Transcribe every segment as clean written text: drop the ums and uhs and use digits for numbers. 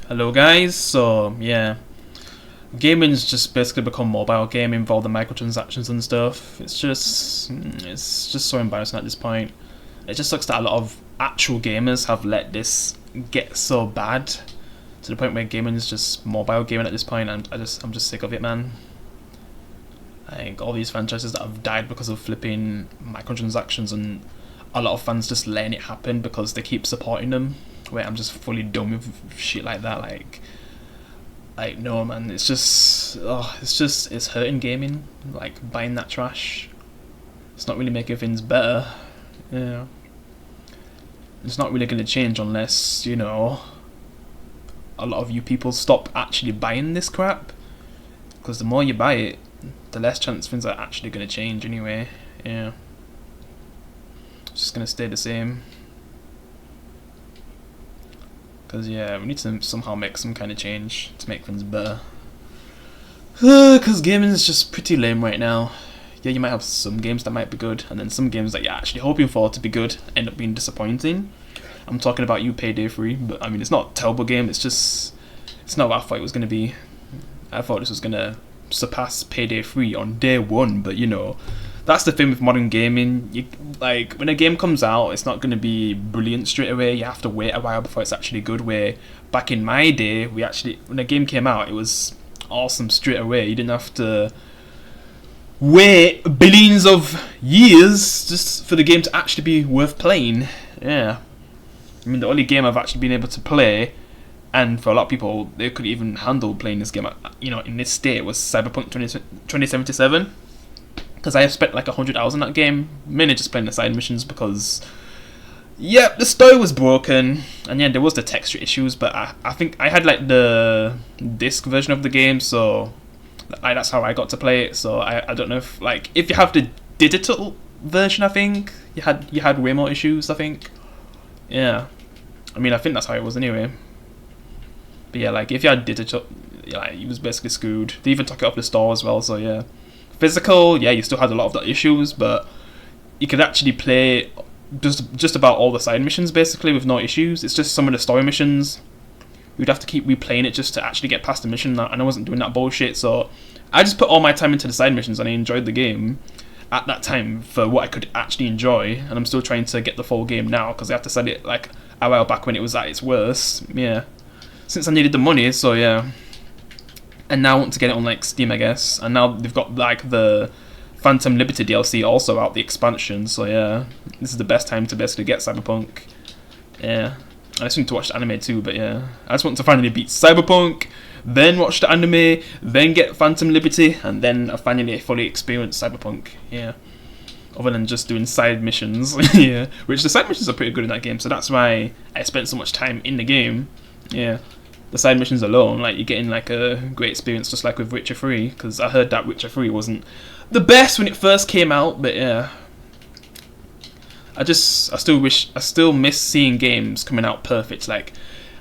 Hello guys, so yeah, gaming's just basically become mobile gaming with all the microtransactions and stuff. It's just so embarrassing at this point. It just sucks that a lot of actual gamers have let this get so bad to the point where gaming is just mobile gaming at this point, and I'm just sick of it, man. Like all these franchises that have died because of flipping microtransactions, and a lot of fans just letting it happen because they keep supporting them. Where I'm just fully done with shit like that. Like no, man. It's hurting gaming. Like buying that trash. It's not really making things better. Yeah. It's not really gonna change unless a lot of you people stop actually buying this crap. Because the more you buy it, the less chance things are actually gonna change anyway. Yeah. It's just gonna stay the same. Because yeah, we need to somehow make some kind of change to make things better. Because gaming is just pretty lame right now. Yeah, you might have some games that might be good, and then some games that you're actually hoping for to be good end up being disappointing. I'm talking about Payday 3, but I mean, it's not a terrible game, it's not what I thought it was going to be. I thought this was going to surpass Payday 3 on day one, but that's the thing with modern gaming. Like when a game comes out, it's not going to be brilliant straight away. You have to wait a while before it's actually good. Where back in my day, when a game came out, it was awesome straight away. You didn't have to wait billions of years just for the game to actually be worth playing. Yeah, I mean the only game I've actually been able to play, and for a lot of people they could even handle playing this game, in this state, was Cyberpunk 2077. Because I have spent like 100 hours in that game, mainly just playing the side missions because, yeah, the story was broken, and yeah, there was the texture issues, but I think I had like the disc version of the game, so that's how I got to play it. So I don't know if you have the digital version, I think you had way more issues, I think. Yeah, I mean I think that's how it was anyway. But yeah, like if you had digital, yeah, you was basically screwed. They even took it off the store as well, so yeah. Physical, yeah, you still had a lot of the issues, but you could actually play just about all the side missions basically with no issues. It's just some of the story missions you'd have to keep replaying it just to actually get past the mission, and I wasn't doing that bullshit, so I just put all my time into the side missions, and I enjoyed the game at that time for what I could actually enjoy, and I'm still trying to get the full game now because I have to sell it like a while back when it was at its worst. Yeah, since I needed the money, so yeah. And now I want to get it on like Steam, I guess. And now they've got like the Phantom Liberty DLC also out, the expansion. So yeah, this is the best time to basically get Cyberpunk. Yeah, I just need to watch the anime too, but yeah, I just want to finally beat Cyberpunk, then watch the anime, then get Phantom Liberty, and then I finally fully experience Cyberpunk. Yeah, other than just doing side missions. Yeah, which the side missions are pretty good in that game, so that's why I spent so much time in the game. Yeah. The side missions alone, like you're getting like a great experience, just like with Witcher 3, because I heard that Witcher 3 wasn't the best when it first came out, but yeah. I still miss seeing games coming out perfect. Like,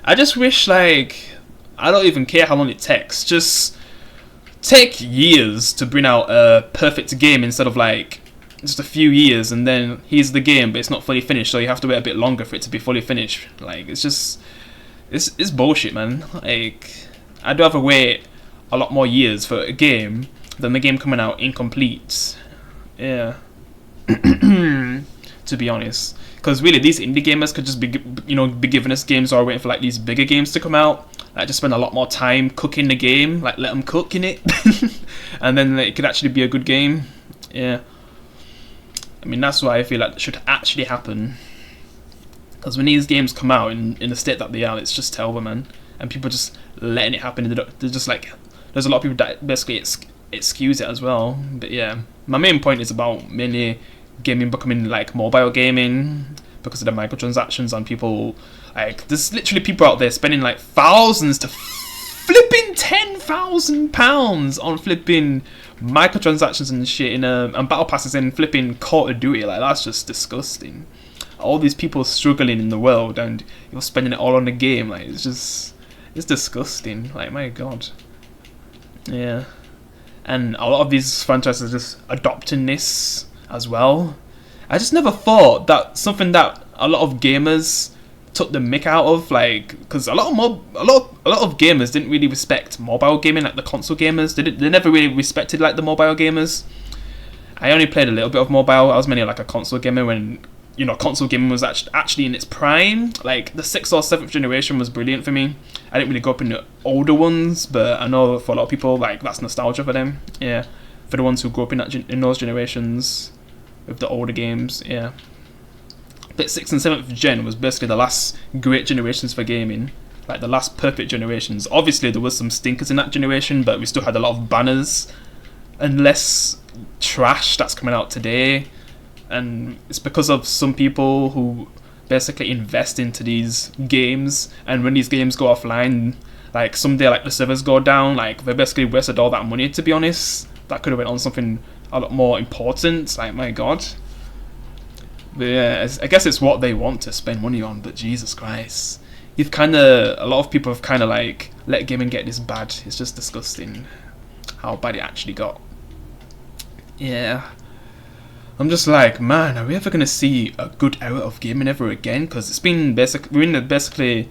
I just wish, like, I don't even care how long it takes, just take years to bring out a perfect game instead of like just a few years and then here's the game, but it's not fully finished, so you have to wait a bit longer for it to be fully finished. Like, it's bullshit, man. Like, I'd rather wait a lot more years for a game than the game coming out incomplete. Yeah. To be honest. Because really, these indie gamers could just be giving us games or waiting for like these bigger games to come out. Like, just spend a lot more time cooking the game. Like, let them cook in it. And then it could actually be a good game. Yeah. I mean, that's why I feel like that should actually happen. Because when these games come out in the state that they are, it's just terrible, man. And people just letting it happen. They're just like, there's a lot of people that basically excuse it as well. But yeah, my main point is about mainly gaming becoming like mobile gaming because of the microtransactions, and people, like, there's literally people out there spending like thousands to flipping £10,000 on flipping microtransactions and shit and battle passes in flipping Call of Duty. Like, that's just disgusting. All these people struggling in the world and you're spending it all on the game. Like, it's disgusting. Like, my god. Yeah. And a lot of these franchises are just adopting this as well. I just never thought that something that a lot of gamers took the mick out of, like, because a lot of gamers didn't really respect mobile gaming, like the console gamers. They never really respected like the mobile gamers. I only played a little bit of mobile. I was mainly like a console gamer when, you know, console gaming was actually in its prime. Like the 6th or 7th generation was brilliant for me. I didn't really go up in the older ones, but I know for a lot of people, like, that's nostalgia for them. Yeah, for the ones who grew up in those generations with the older games. Yeah, but 6th and 7th gen was basically the last great generations for gaming, like the last perfect generations. Obviously there was some stinkers in that generation, but we still had a lot of banners and less trash that's coming out today. And it's because of some people who basically invest into these games, and when these games go offline, like someday, like the servers go down, like they basically wasted all that money. To be honest, that could have went on something a lot more important. Like, my god. But yeah, I guess it's what they want to spend money on. But Jesus Christ, a lot of people have kind of like let gaming get this bad. It's just disgusting how bad it actually got. Yeah, I'm just like, man, are we ever gonna see a good era of gaming ever again? Because it's been we're in basically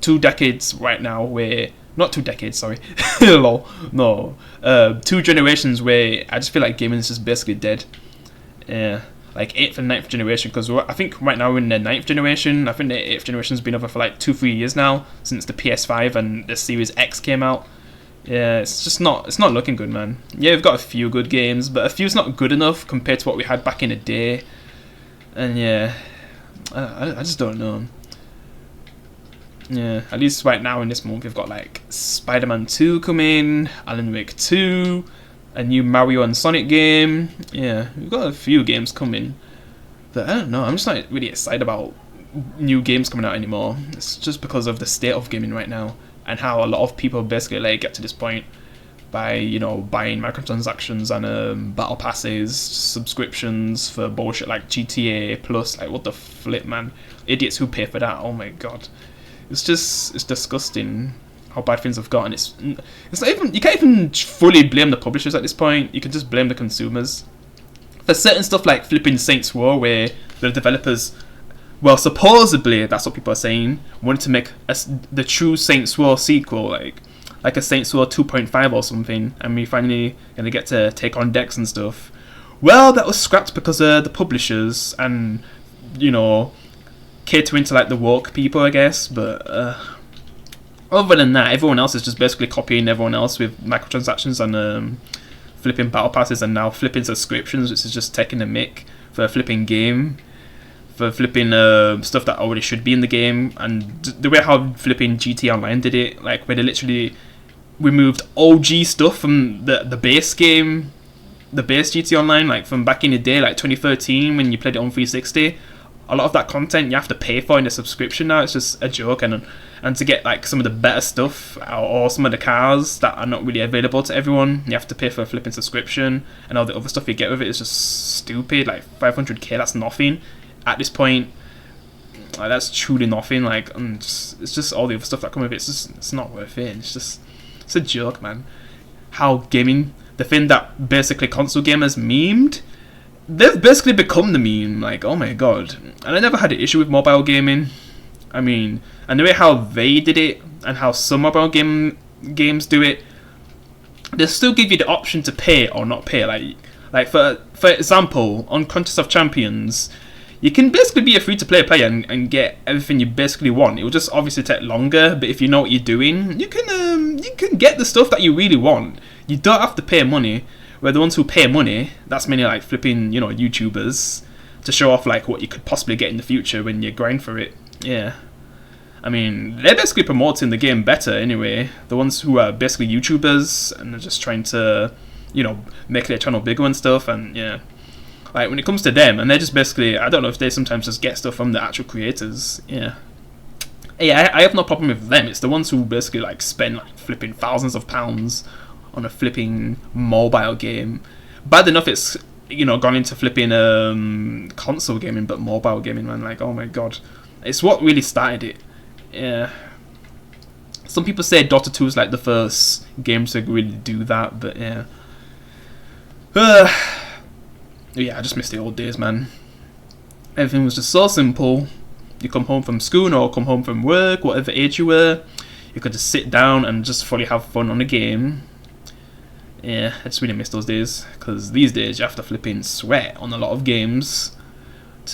2 decades right now where, not 2 decades, sorry, lol, no, 2 generations where I just feel like gaming is just basically dead. Yeah, like 8th and 9th generation, because I think right now we're in the 9th generation. I think the 8th generation's been over for like 2-3 years now, since the PS5 and the Series X came out. Yeah, it's not looking good, man. Yeah, we've got a few good games, but a few's not good enough compared to what we had back in the day. And yeah, I just don't know. Yeah, at least right now in this month we've got like Spider-Man 2 coming, Alan Wake 2, a new Mario and Sonic game. Yeah, we've got a few games coming, but I don't know, I'm just not really excited about new games coming out anymore. It's just because of the state of gaming right now, and how a lot of people basically like get to this point by, you know, buying microtransactions and battle passes, subscriptions for bullshit like GTA Plus. Like, what the flip, man? Idiots who pay for that. Oh my god, it's disgusting how bad things have gotten. It's not even, you can't even fully blame the publishers at this point. You can just blame the consumers for certain stuff like flipping Saints Row, where the developers, well, supposedly that's what people are saying, wanted to make the true Saints Row sequel, like a Saints Row 2.5 or something, and we finally gonna get to take on decks and stuff. Well, that was scrapped because of the publishers and, you know, catering to like the woke people, I guess. But other than that, everyone else is just basically copying everyone else with microtransactions and flipping battle passes, and now flipping subscriptions, which is just taking a mick for a flipping game, for flipping stuff that already should be in the game. And the way how flipping GT Online did it, like where they literally removed OG stuff from the base game, the base GT Online, like from back in the day, like 2013 when you played it on 360. A lot of that content you have to pay for in the subscription now. It's just a joke. And to get like some of the better stuff, or some of the cars that are not really available to everyone, you have to pay for a flipping subscription, and all the other stuff you get with it is just stupid. Like 500k, that's nothing at this point. Like, that's truly nothing. Like, it's just all the other stuff that come with it. It's not worth it. It's a joke, man. How gaming, the thing that basically console gamers memed, they've basically become the meme. Like, oh my god. And I never had an issue with mobile gaming. I mean, and the way how they did it, and how some mobile games do it, they still give you the option to pay or not pay. Like for example, on Contest of Champions, you can basically be a free-to-play player and get everything you basically want. It will just obviously take longer, but if you know what you're doing, you can get the stuff that you really want. You don't have to pay money. Where the ones who pay money, that's mainly like flipping, you know, YouTubers, to show off like what you could possibly get in the future when you grind for it. Yeah, I mean, they're basically promoting the game better anyway. The ones who are basically YouTubers and they're just trying to, you know, make their channel bigger and stuff. And yeah, like when it comes to them, and they're just basically, I don't know if they sometimes just get stuff from the actual creators. Yeah, I have no problem with them. It's the ones who basically like spend like flipping thousands of pounds on a flipping mobile game. Bad enough it's, you know, gone into flipping console gaming, but mobile gaming, man, like, oh my god, it's what really started it. Yeah, some people say Dota 2 is like the first game to really do that, but yeah. Yeah, I just miss the old days, man. Everything was just so simple. you come home from school or come home from work, whatever age you were, you could just sit down and just fully have fun on a game. Yeah, I just really miss those days, because these days you have to flipping sweat on a lot of games.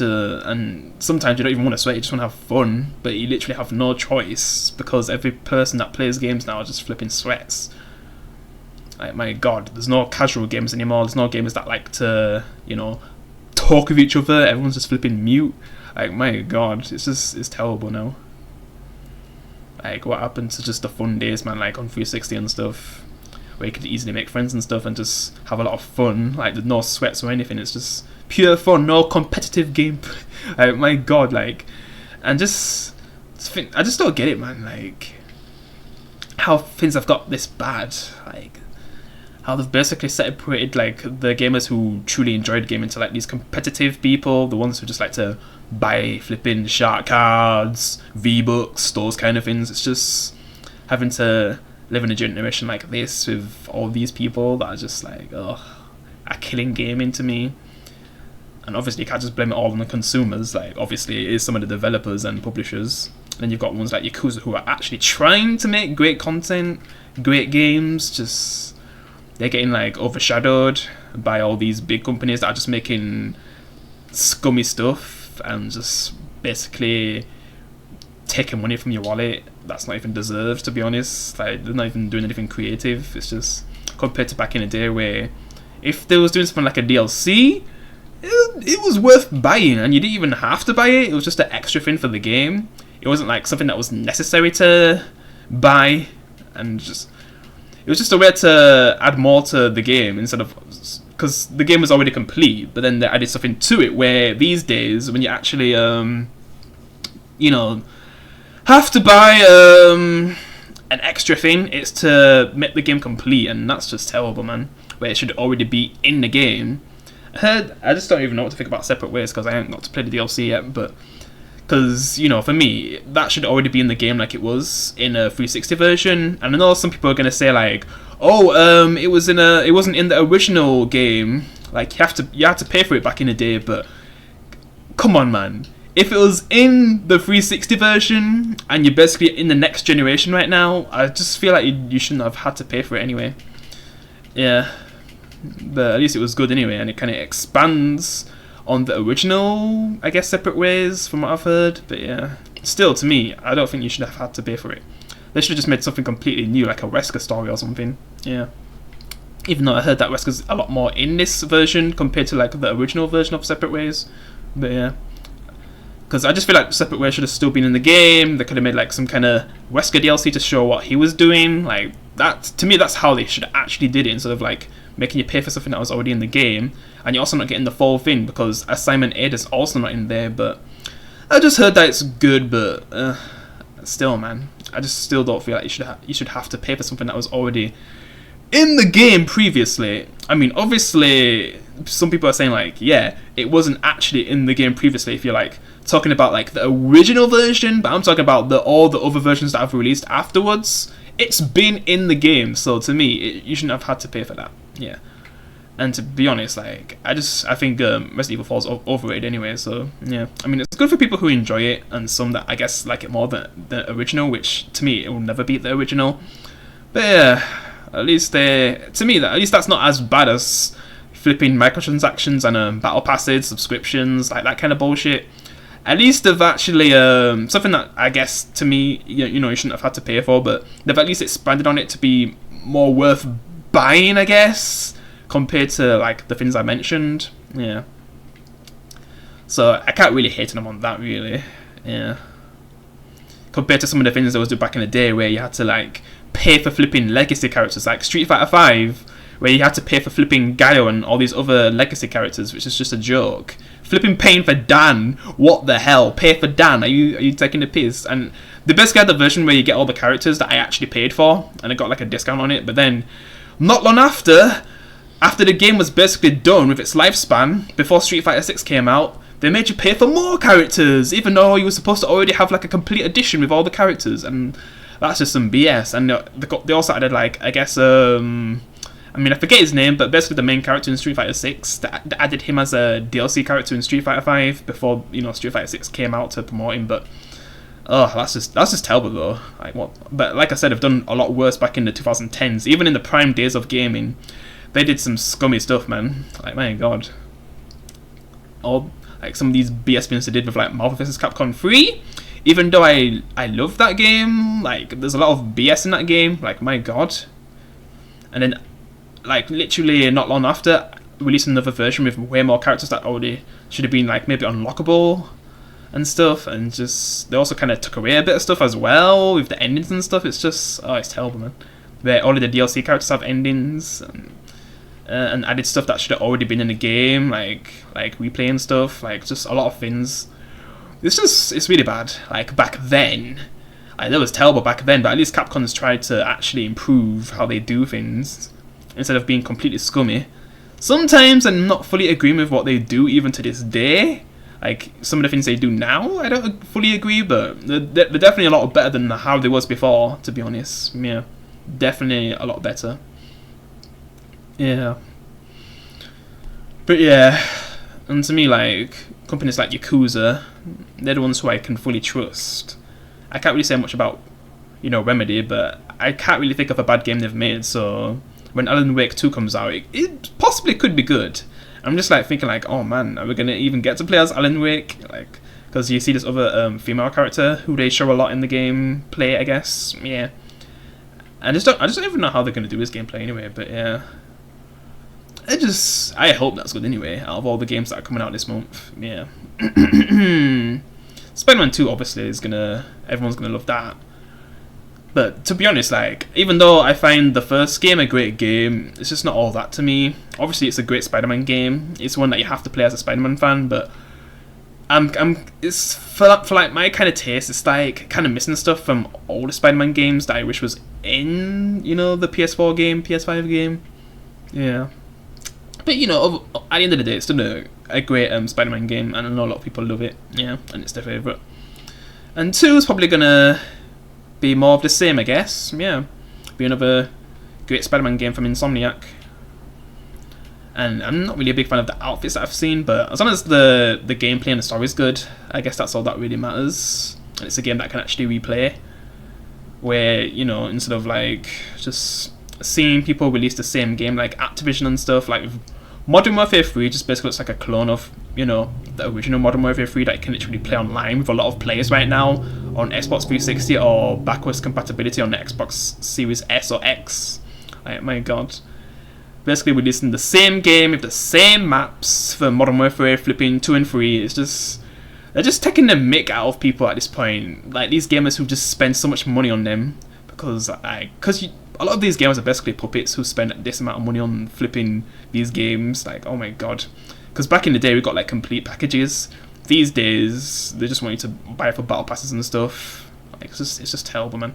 And sometimes you don't even want to sweat, you just want to have fun, but you literally have no choice, because every person that plays games now just flipping sweats. Like, my god, there's no casual games anymore, there's no gamers that like to, you know, talk with each other, everyone's just flipping mute. Like, my god, it's terrible now. Like, what happened to just the fun days, man, like on 360 and stuff, where you could easily make friends and stuff and just have a lot of fun. Like, there's no sweats or anything, it's just pure fun, no competitive game. Like, my god, like, and I just don't get it, man, like, how things have got this bad, like, how they've basically separated, like, the gamers who truly enjoyed the game into, like, these competitive people, the ones who just like to buy flipping shark cards, V-Bucks, those kind of things. It's just having to live in a generation like this with all these people that are just like, are killing gaming to me. And obviously you can't just blame it all on the consumers, like, obviously it is some of the developers and publishers. And then you've got ones like Yakuza who are actually trying to make great content, great games, just they're getting like overshadowed by all these big companies that are just making scummy stuff and just basically taking money from your wallet that's not even deserved, to be honest. Like, they're not even doing anything creative. It's just, compared to back in the day where if they was doing something like a DLC, it was worth buying, and you didn't even have to buy it. It was just an extra thing for the game. It wasn't like something that was necessary to buy, and just it was just a way to add more to the game instead of, because the game was already complete, but then they added something to it, where these days when you actually you know, have to buy an extra thing, it's to make the game complete, and that's just terrible, man, where it should already be in the game. I just don't even know what to think about Separate Ways, because I haven't got to play the DLC yet, but because, you know, for me, that should already be in the game like it was in a 360 version. And I know some people are gonna say like, oh, it wasn't in the original game, like you had to pay for it back in the day. But come on, man, if it was in the 360 version and you're basically in the next generation right now, I just feel like you shouldn't have had to pay for it anyway. Yeah, but at least it was good anyway, and it kind of expands on the original, I guess, Separate Ways, from what I've heard. But yeah, still, to me, I don't think you should have had to pay for it. They should have just made something completely new, like a Wesker story or something. Yeah, even though I heard that Wesker's a lot more in this version compared to like the original version of Separate Ways. But yeah, because I just feel like Separate Ways should have still been in the game. They could have made like some kind of Wesker DLC to show what he was doing. Like, that, to me, that's how they should actually did it, instead of like making you pay for something that was already in the game, and you're also not getting the full thing because Assignment 8 is also not in there. But I just heard that it's good, but still, man, I just still don't feel like you should have to pay for something that was already in the game previously. I mean, obviously, some people are saying like, yeah, it wasn't actually in the game previously if you're like talking about like the original version, but I'm talking about all the other versions that I've released afterwards. It's been in the game, so to me, you shouldn't have had to pay for that. Yeah, and to be honest, like, I think Resident Evil 4 is overrated anyway. So yeah, I mean, it's good for people who enjoy it, and some that I guess like it more than the original, which to me it will never beat the original. But yeah, at least to me, at least that's not as bad as flipping microtransactions and battle passes, subscriptions, like that kind of bullshit. At least they've actually something that I guess to me, you know, you shouldn't have had to pay for, but they've at least expanded on it to be more worth buying, I guess, compared to like the things I mentioned. Yeah, so I can't really hate on them on that, really. Yeah, compared to some of the things that was doing back in the day, where you had to like pay for flipping legacy characters, like Street Fighter 5, where you had to pay for flipping Gaio and all these other legacy characters, which is just a joke. Flipping paying for Dan, what the hell? Pay for Dan? Are you taking the piss? And they basically had the version where you get all the characters that I actually paid for, and I got like a discount on it. But then, not long after the game was basically done with its lifespan, before Street Fighter 6 came out, they made you pay for more characters, even though you were supposed to already have like a complete edition with all the characters, and that's just some BS. And they also added like, I guess, I mean, I forget his name, but basically the main character in Street Fighter 6, they added him as a DLC character in Street Fighter 5 before, you know, Street Fighter 6 came out to promote him, but oh, that's just terrible though. Like what? But like I said, I've done a lot worse back in the 2010s. Even in the prime days of gaming, they did some scummy stuff, man. Like my god. Or like some of these BS things they did with like Marvel vs. Capcom 3. Even though I love that game, like there's a lot of BS in that game. Like my god. And then, like literally not long after, released another version with way more characters that already should have been like maybe unlockable and stuff, and just they also kind of took away a bit of stuff as well with the endings and stuff. It's just it's terrible, man. Where all of the DLC characters have endings and added stuff that should have already been in the game, like replaying stuff, like just a lot of things. It's really bad. Like back then, that was terrible back then, but at least Capcom's tried to actually improve how they do things instead of being completely scummy. Sometimes I'm not fully agreeing with what they do even to this day. Like some of the things they do now, I don't fully agree, but they're definitely a lot better than how they was before, to be honest. Yeah, definitely a lot better. Yeah. But yeah, and to me, like, companies like Yakuza, they're the ones who I can fully trust. I can't really say much about, you know, Remedy, but I can't really think of a bad game they've made, so when Alan Wake 2 comes out, it possibly could be good. I'm just like thinking like, oh man, are we gonna even get to play as Alan Wake? Like, because you see this other female character who they show a lot in the game play, I guess. Yeah, I just don't even know how they're gonna do this gameplay anyway. But yeah, I hope that's good anyway. Out of all the games that are coming out this month, yeah. Spider-Man 2 obviously everyone's gonna love that. But to be honest, like, even though I find the first game a great game, it's just not all that to me. Obviously, it's a great Spider-Man game. It's one that you have to play as a Spider-Man fan, but it's for like my kind of taste. It's like kind of missing stuff from all the Spider-Man games that I wish was in, you know, the PS4 game, PS5 game. Yeah, but you know, at the end of the day, it's still a great Spider-Man game, and I know a lot of people love it. Yeah, and it's their favorite. And 2 is probably gonna be more of the same, I guess. Yeah, be another great Spider-Man game from Insomniac. And I'm not really a big fan of the outfits that I've seen, but as long as the gameplay and the story is good, I guess that's all that really matters. And it's a game that I can actually replay, where, you know, instead of like just seeing people release the same game like Activision and stuff, like Modern Warfare 3 just basically looks like a clone of, you know, the original Modern Warfare 3 that you can literally play online with a lot of players right now on Xbox 360 or backwards compatibility on the Xbox Series S or X. Like, my god. Basically releasing the same game with the same maps for Modern Warfare flipping 2 and 3. It's just, they're just taking the mick out of people at this point. Like, these gamers who just spend so much money on them because a lot of these gamers are basically puppets who spend this amount of money on flipping these games. Like, oh my god. Because back in the day, we got like complete packages. These days, they just want you to buy for battle passes and stuff. Like, it's just terrible, man.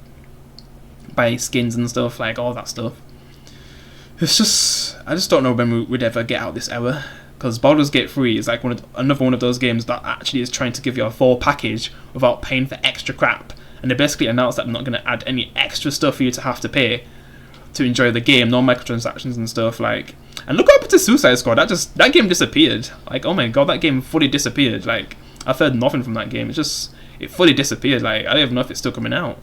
Buy skins and stuff, like all that stuff. It's just, I just don't know when we'd ever get out this era. Because Baldur's Gate 3 is like another one of those games that actually is trying to give you a full package without paying for extra crap. And they basically announced that they're not going to add any extra stuff for you to have to pay to enjoy the game, no microtransactions and stuff. Like, and look what happened to Suicide Squad. That game disappeared. Like, oh my god, that game fully disappeared. Like, I've heard nothing from that game. It fully disappeared. Like, I don't even know if it's still coming out,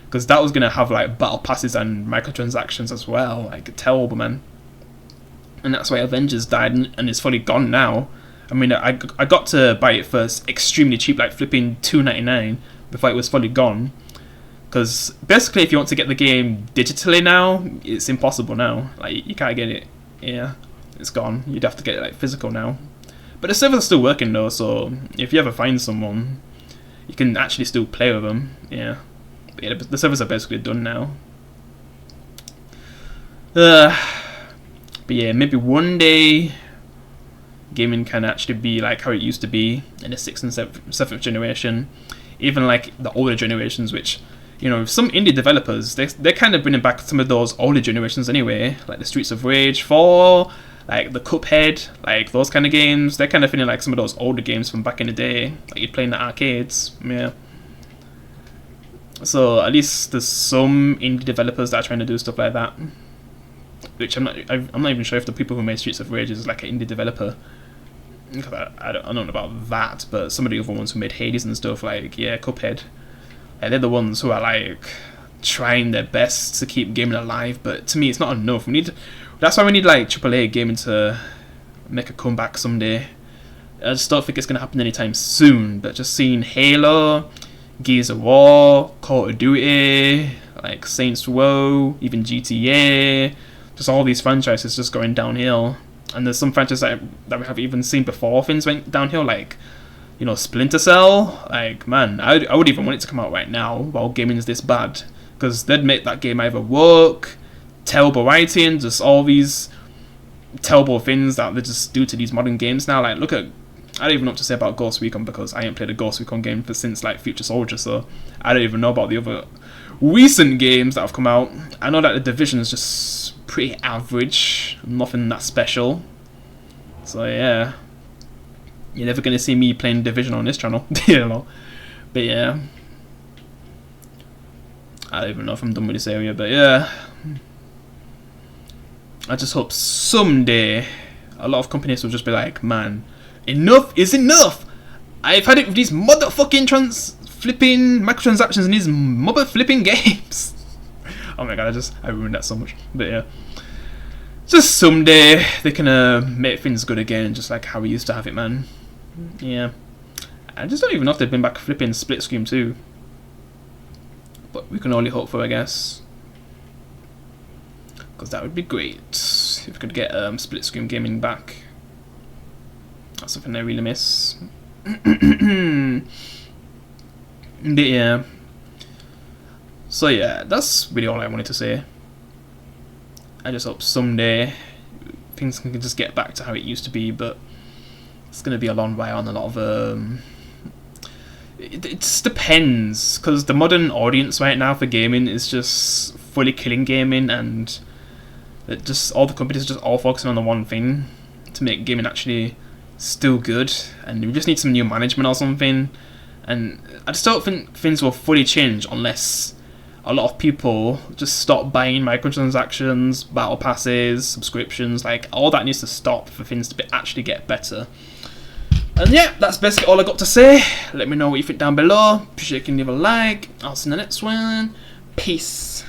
because that was gonna have like battle passes and microtransactions as well. Like, terrible, man. And that's why Avengers died and it's fully gone now. I mean, I got to buy it first extremely cheap, like flipping $2.99 before it was fully gone. Because basically, if you want to get the game digitally now, it's impossible now. Like, you can't get it. Yeah, it's gone. You'd have to get it like physical now. But the servers are still working though, so if you ever find someone, you can actually still play with them. Yeah, but yeah, the servers are basically done now. But yeah, maybe one day gaming can actually be like how it used to be in the 6th and 7th generation. Even like the older generations, which, you know, some indie developers, they're kind of bringing back some of those older generations anyway, like the Streets of Rage 4, like the Cuphead, like those kind of games. They're kind of feeling like some of those older games from back in the day, like you'd play in the arcades. Yeah. So at least there's some indie developers that are trying to do stuff like that. which I'm not even sure if the people who made Streets of Rage is like an indie developer. I don't know about that, but some of the other ones who made Hades and stuff, like Cuphead, they're the ones who are like trying their best to keep gaming alive. But to me, it's not enough. That's why we need like AAA gaming to make a comeback someday. I just don't think it's gonna happen anytime soon. But just seeing Halo, Gears of War, Call of Duty, like Saints Row, even GTA, just all these franchises just going downhill. And there's some franchises that we have even seen before things went downhill, like, you know, Splinter Cell. Like, man, I would even want it to come out right now while gaming is this bad, because they'd make that game either work, terrible writing, just all these terrible things that they just do to these modern games now. Like, look at, I don't even know what to say about Ghost Recon, because I ain't played a Ghost Recon game since like Future Soldier, so I don't even know about the other recent games that have come out. I know that The Division is just pretty average, nothing that special. So yeah, you're never gonna see me playing Division on this channel, you know. But yeah, I don't even know if I'm done with this area, but yeah, I just hope someday a lot of companies will just be like, man, enough is enough. I've had it with these motherfucking flipping microtransactions in these mother flipping games. Oh my god, I ruined that so much. But yeah, just someday they can make things good again, just like how we used to have it, man. Yeah, I just don't even know if they've been back flipping split screen too, but we can only hope for, I guess, because that would be great if we could get split screen gaming back. That's something I really miss. But yeah, so yeah, that's really all I wanted to say. I just hope someday things can just get back to how it used to be, but it's going to be a long while, and a lot of it just depends, because the modern audience right now for gaming is just fully killing gaming, and it just, all the companies are just all focusing on the one thing to make gaming actually still good, and we just need some new management or something. And I just don't think things will fully change unless a lot of people just stop buying microtransactions, battle passes, subscriptions. Like, all that needs to stop for things to actually get better. And yeah, that's basically all I got to say. Let me know what you think down below. Appreciate you can leave a like. I'll see you in the next one. Peace.